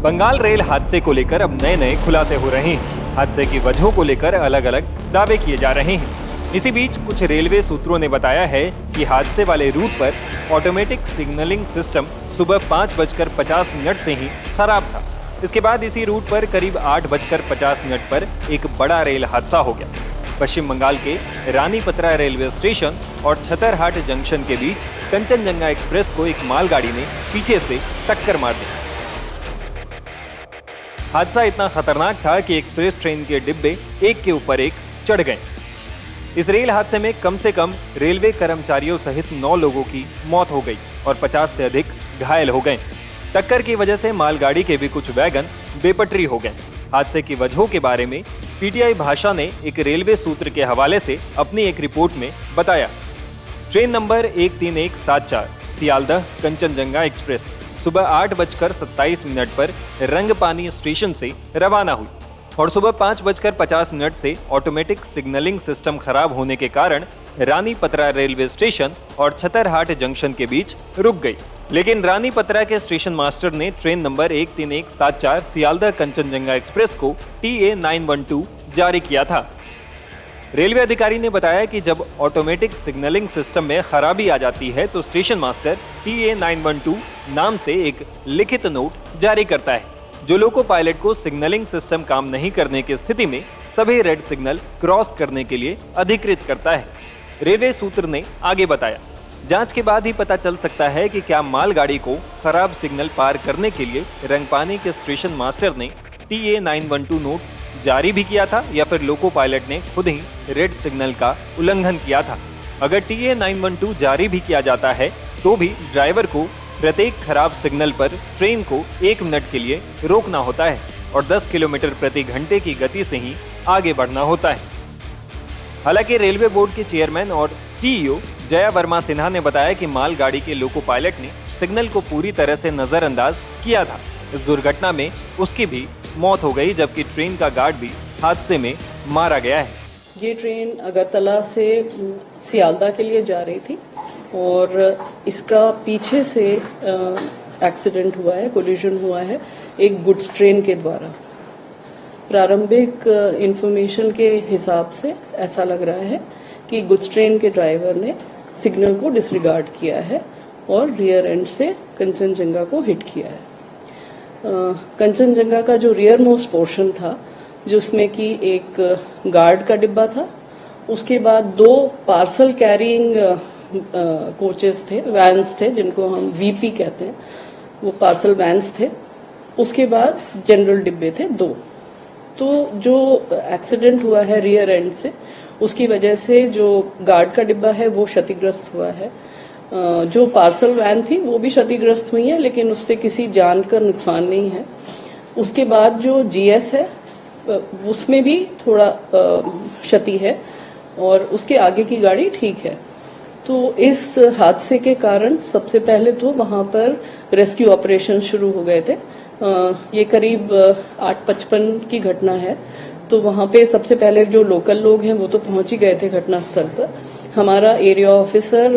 Bengal rail हादसे को लेकर अब नए नए खुलासे हो रहे हैं। हादसे की वजहों को लेकर अलग अलग दावे किए जा रहे हैं। इसी बीच कुछ रेलवे सूत्रों ने बताया है कि हादसे वाले रूट पर ऑटोमेटिक सिग्नलिंग सिस्टम सुबह 5:50 से ही खराब था। इसके बाद इसी रूट पर करीब 8:50 पर एक बड़ा रेल हादसा हो गया। पश्चिम बंगाल के रानीपत्रा रेलवे स्टेशन और छतरहाट जंक्शन के बीच कंचनजंगा एक्सप्रेस को एक मालगाड़ी ने पीछे से टक्कर मार दी। हादसा इतना खतरनाक था कि एक्सप्रेस ट्रेन के डिब्बे एक के ऊपर एक चढ़ गए। इस रेल हादसे में कम से कम रेलवे कर्मचारियों सहित 9 लोगों की मौत हो गई और 50 से अधिक घायल हो गए। टक्कर की वजह से मालगाड़ी के भी कुछ वैगन बेपटरी हो गए। हादसे की वजहों के बारे में पीटीआई भाषा ने एक रेलवे सूत्र के हवाले से अपनी एक रिपोर्ट में बताया। Train number 13174 Sealdah Kanchenjunga express सुबह 8:27 पर रंगपानी स्टेशन से रवाना हुई और सुबह 5:50 से ऑटोमेटिक सिग्नलिंग सिस्टम खराब होने के कारण रानीपत्रा रेलवे स्टेशन और छतरहाट जंक्शन के बीच रुक गई। लेकिन रानीपत्रा के स्टेशन मास्टर ने train number 13174 Sealdah Kanchenjunga express को TA 912 जारी किया था। रेलवे अधिकारी ने बताया कि जब ऑटोमेटिक सिग्नलिंग सिस्टम में खराबी आ जाती है तो स्टेशन मास्टर TA 912 नाम से एक लिखित नोट जारी करता है, जो लोको पायलट को सिग्नलिंग सिस्टम काम नहीं करने की स्थिति में सभी रेड सिग्नल क्रॉस करने के लिए अधिकृत करता है। रेलवे सूत्र ने आगे बताया, जांच के बाद ही पता चल सकता है कि क्या मालगाड़ी को खराब सिग्नल पार करने के लिए रंगपानी के स्टेशन मास्टर ने TA 912 नोट जारी भी किया था या फिर लोको पायलट ने खुद ही रेड सिग्नल का उल्लंघन किया था। अगर TA 912 जारी भी किया जाता है तो भी ड्राइवर को प्रत्येक खराब सिग्नल पर ट्रेन को 1 मिनट के लिए रोकना होता है और 10 किलोमीटर प्रति घंटे की गति से ही आगे बढ़ना होता है। हालांकि रेलवे बोर्ड के चेयरमैन और CEO जया वर्मा सिन्हा ने बताया कि मालगाड़ी के लोको पायलट ने सिग्नल को पूरी तरह से नजरअंदाज किया था। इस दुर्घटना में उसकी भी मौत हो गई, जबकि ट्रेन का गार्ड भी हादसे में मारा गया है। ये ट्रेन अगरतला से सियालदा के लिए जा रही थी और इसका पीछे से एक्सीडेंट हुआ है, कोलिजन हुआ है एक गुड्स ट्रेन के द्वारा। प्रारंभिक इंफॉर्मेशन के हिसाब से ऐसा लग रहा है कि गुड्स ट्रेन के ड्राइवर ने सिग्नल को डिसरिगार्ड किया है और रियर एंड से कंचनजंगा को हिट किया है। कंचनजंगा का जो रियर मोस्ट पोर्शन था, जिसमें कि एक गार्ड का डिब्बा था, उसके बाद 2 पार्सल कैरिंग कोचेस थे, वैन्स थे, जिनको हम VP कहते हैं, वो पार्सल वैन्स थे। उसके बाद जनरल डिब्बे थे 2। तो जो एक्सीडेंट हुआ है रियर एंड से, उसकी वजह से जो गार्ड का डिब्बा है वो क्षतिग्रस्त हुआ है। जो पार्सल वैन थी वो भी क्षतिग्रस्त हुई है, लेकिन उससे किसी जान का नुकसान नहीं है। उसके बाद जो GS है उसमें भी थोड़ा क्षति है और उसके आगे की गाड़ी ठीक है। तो इस हादसे के कारण सबसे पहले तो वहां पर रेस्क्यू ऑपरेशन शुरू हो गए थे। ये करीब 8:55 की घटना है, तो वहां पे सबसे पहले जो लोकल लोग हैं वो तो पहुंच ही गए थे घटनास्थल पर। हमारा एरिया ऑफिसर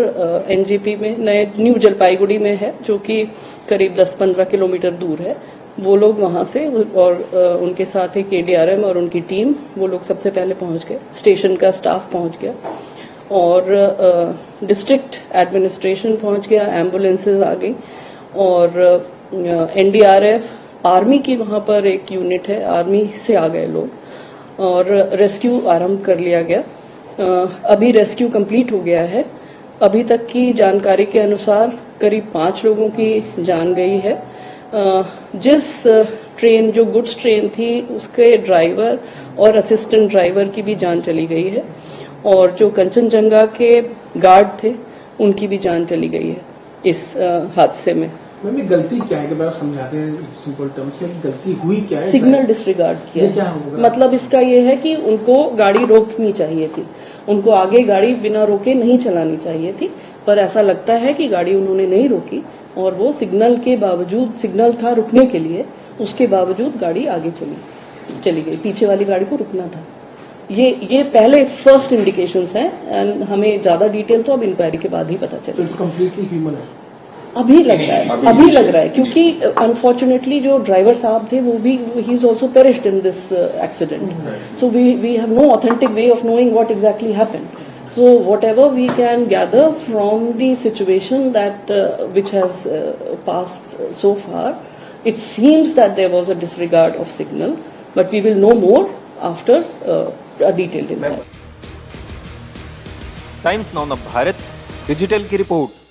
NGP में न्यू जलपाईगुड़ी में है, जो कि करीब 10-15 किलोमीटर दूर है। वो लोग वहां से और उनके साथ एक ADRM और उनकी टीम, वो लोग सबसे पहले पहुंच गए। स्टेशन का स्टाफ पहुंच गया और डिस्ट्रिक्ट एडमिनिस्ट्रेशन पहुंच गया, एम्बुलेंसेज आ गई और NDRF आर्मी की वहां पर एक यूनिट है, आर्मी से आ गए लोग और रेस्क्यू आरंभ कर लिया गया। अभी रेस्क्यू कंप्लीट हो गया है। अभी तक की जानकारी के अनुसार करीब 5 लोगों की जान गई है। जिस ट्रेन, जो गुड्स ट्रेन थी, उसके ड्राइवर और असिस्टेंट ड्राइवर की भी जान चली गई है और जो कंचनजंगा के गार्ड थे उनकी भी जान चली गई है इस हादसे में। मैम, गलती क्या है, आप समझाते हैं सिंपल टर्म्स में, गलती हुई क्या है? सिग्नल डिसरिगार्ड किया। क्या होगा? मतलब इसका ये है कि उनको गाड़ी रोकनी चाहिए थी, उनको आगे गाड़ी बिना रोके नहीं चलानी चाहिए थी, पर ऐसा लगता है कि गाड़ी उन्होंने नहीं रोकी और वो सिग्नल के बावजूद, सिग्नल था रुकने के लिए, उसके बावजूद गाड़ी आगे चली गई। पीछे वाली गाड़ी को रुकना था। ये पहले फर्स्ट इंडिकेशंस हैं एंड हमें ज्यादा डिटेल तो अब इंक्वायरी के बाद ही पता चलेगा। कंप्लीटली ह्यूमन है। अभी लग रहा है क्योंकि अनफॉर्चुनेटली जो ड्राइवर साहब थे वो भी he is also perished in this accident so we have no authentic way of knowing what exactly happened so whatever we can gather from the situation that which has passed so far it seems that there was a disregard of signal but we will know more after a detailed inquiry. Times now Bharat digital की report.